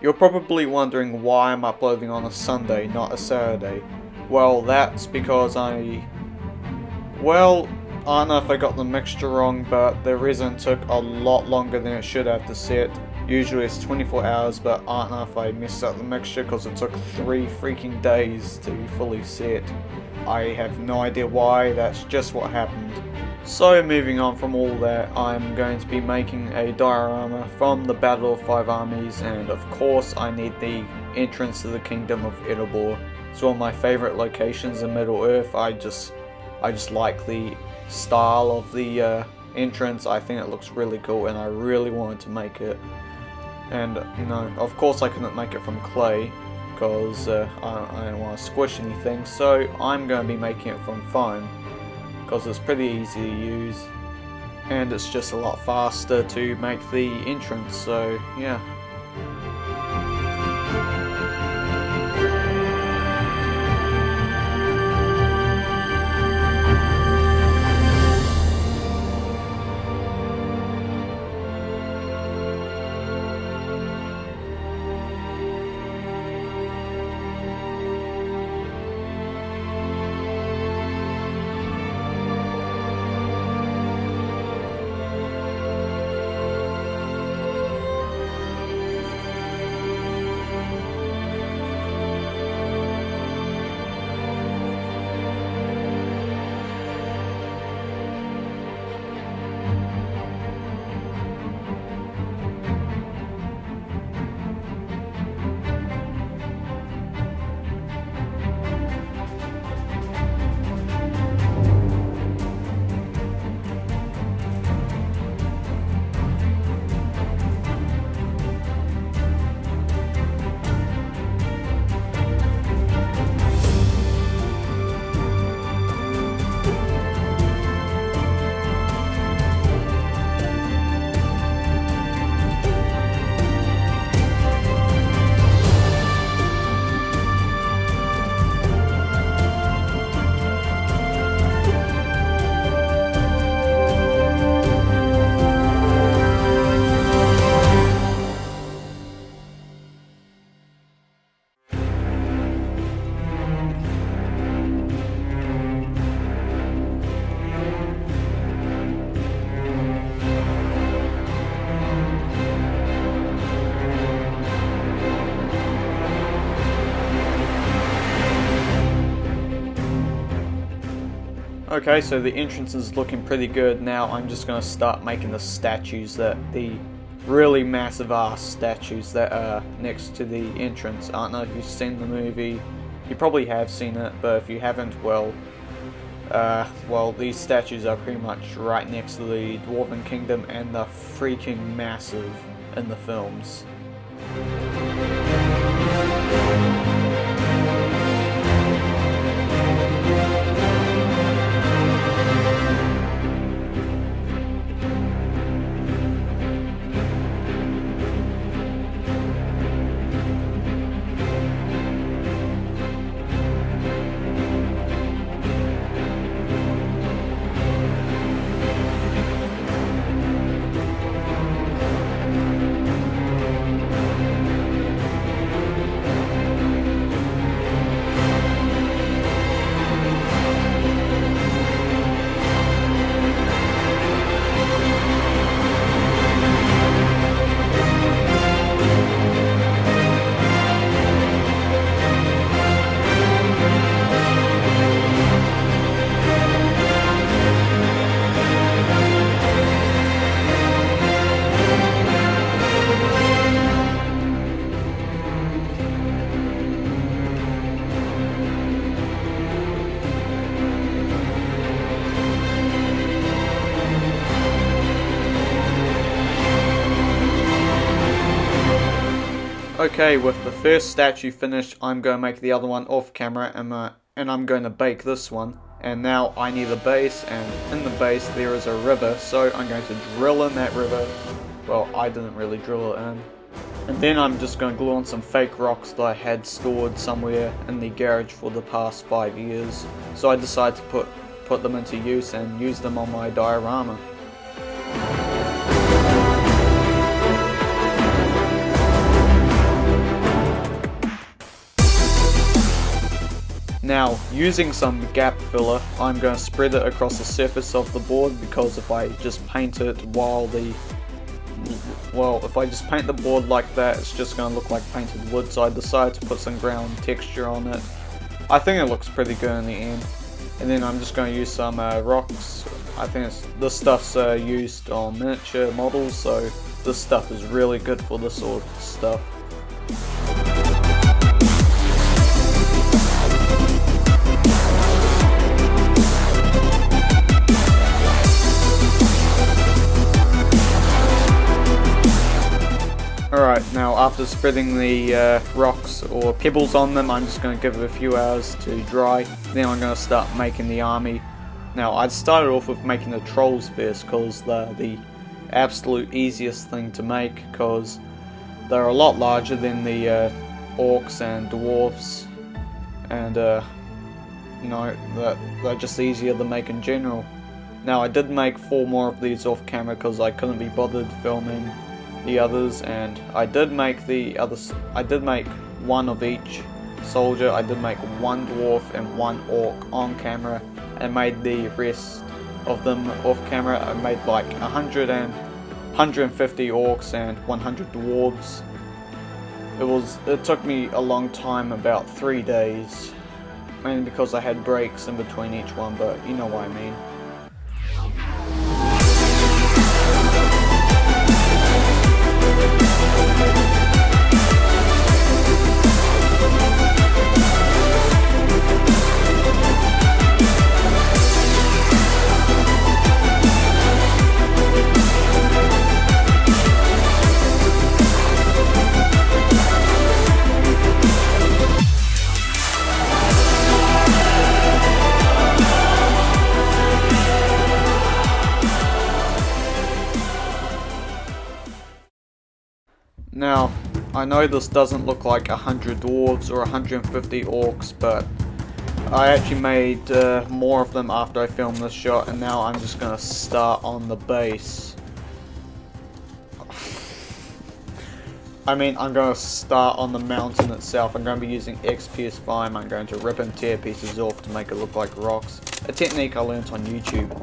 You're probably wondering why I'm uploading on a Sunday, not a Saturday. Well, that's because I don't know if I got the mixture wrong, but the resin took a lot longer than it should have to set. Usually it's 24 hours, but I don't know if I messed up the mixture because it took 3 freaking days to fully set. I have no idea why, that's just what happened. So moving on from all that, I'm going to be making a diorama from the Battle of 5 Armies, and of course I need the entrance to the Kingdom of Erebor. It's one of my favourite locations in Middle Earth. I just like the style of the entrance. I think it looks really cool and I really wanted to make it. And you know, of course I couldn't make it from clay because I don't want to squish anything, so I'm going to be making it from foam because it's pretty easy to use and it's just a lot faster to make the entrance, so yeah. Okay, so the entrance is looking pretty good. Now I'm just going to start making the statues, the really massive ass statues that are next to the entrance. I don't know if you've seen the movie. You probably have seen it, but if you haven't, well, these statues are pretty much right next to the Dwarven Kingdom, and they're freaking massive in the films. Okay, with the first statue finished, I'm going to make the other one off camera, and I'm going to bake this one. And now I need a base, and in the base there is a river, so I'm going to drill in that river. Well, I didn't really drill it in. And then I'm just going to glue on some fake rocks that I had stored somewhere in the garage for the past 5 years. So I decided to put them into use and use them on my diorama. Now, using some gap filler, I'm going to spread it across the surface of the board, because if I just paint it if I just paint the board like that, it's just going to look like painted wood, so I decided to put some ground texture on it. I think it looks pretty good in the end. And then I'm just going to use some rocks. I think this stuff's used on miniature models, so this stuff is really good for this sort of stuff. Alright, now after spreading the rocks or pebbles on them, I'm just going to give it a few hours to dry. Then I'm going to start making the army. Now, I started off with making the trolls first, because they're the absolute easiest thing to make, because they're a lot larger than the orcs and dwarves, and you know, they're just easier to make in general. Now, I did make 4 more of these off camera because I couldn't be bothered filming the others, and I did make one of each soldier. I did make 1 dwarf and 1 orc on camera, and made the rest of them off camera. I made like 150 orcs and 100 dwarves. It took me a long time, about 3 days, mainly because I had breaks in between each one, but you know what I mean. Now, I know this doesn't look like 100 dwarves or 150 orcs, but I actually made more of them after I filmed this shot, and now I'm just going to start on the base. I mean, I'm going to start on the mountain itself. I'm going to be using XPS Vime. I'm going to rip and tear pieces off to make it look like rocks. A technique I learnt on YouTube.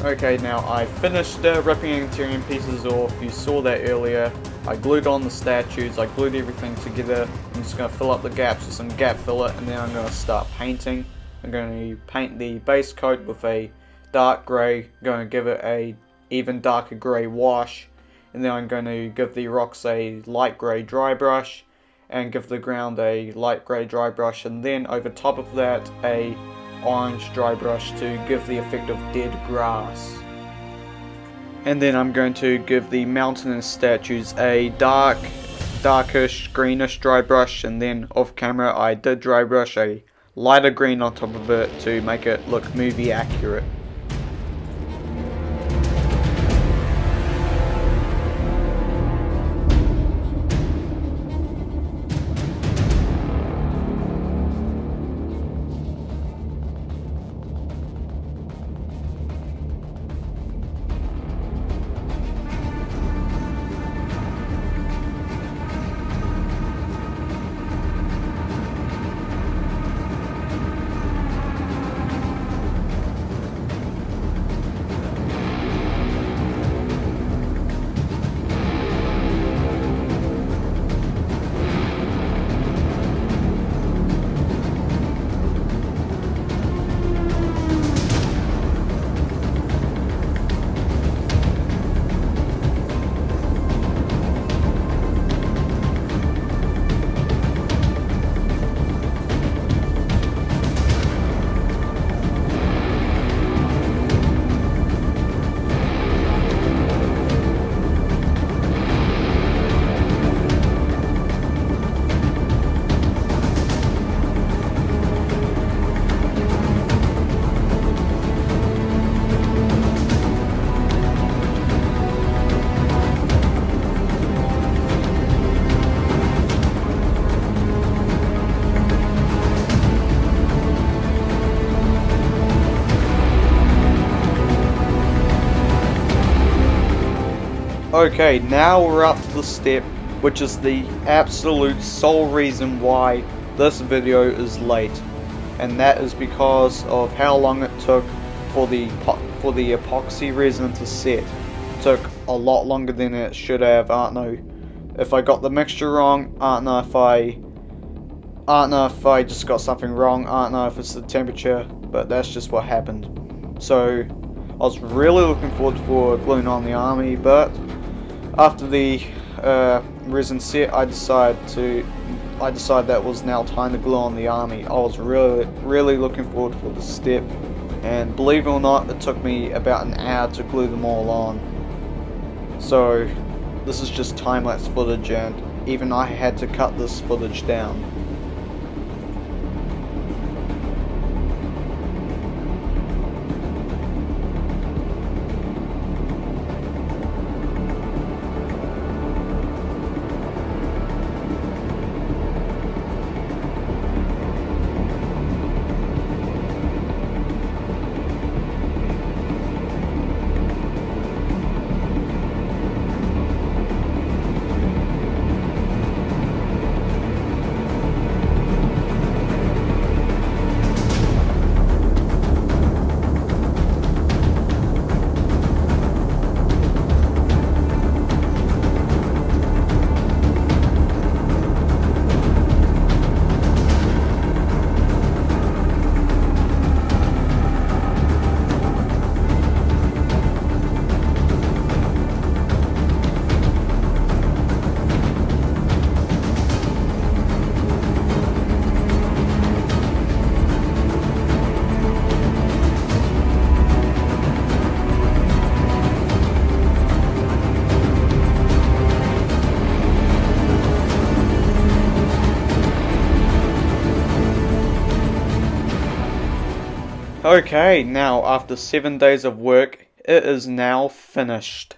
Okay, now I finished ripping and tearing pieces off. You saw that earlier. I glued on the statues, I glued everything together. I'm just going to fill up the gaps with some gap filler, and then I'm going to start painting. I'm going to paint the base coat with a dark grey, going to give it a even darker grey wash, and then I'm going to give the rocks a light grey dry brush, and give the ground a light grey dry brush, and then over top of that a orange dry brush to give the effect of dead grass. And then I'm going to give the mountain and statues a darkish greenish dry brush, and then off camera I did dry brush a lighter green on top of it to make it look movie accurate. Okay, now we're up to the step which is the absolute sole reason why this video is late, and that is because of how long it took for the epoxy resin to set. It took a lot longer than it should have. I don't know if I got the mixture wrong, I don't know if I just got something wrong, I don't know if it's the temperature, but that's just what happened. So I was really looking forward for gluing on the army, but after the resin set, I decided that it was now time to glue on the army. I was really looking forward for the step, and believe it or not, it took me about an hour to glue them all on. So this is just time-lapse footage, and even I had to cut this footage down. Okay, now after 7 days of work, it is now finished.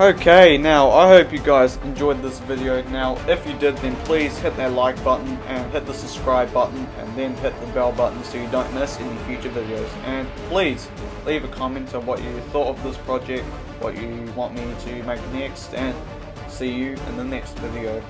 Okay, now I hope you guys enjoyed this video. Now if you did, then please hit that like button and hit the subscribe button and then hit the bell button so you don't miss any future videos. And please leave a comment on what you thought of this project, what you want me to make next, and see you in the next video.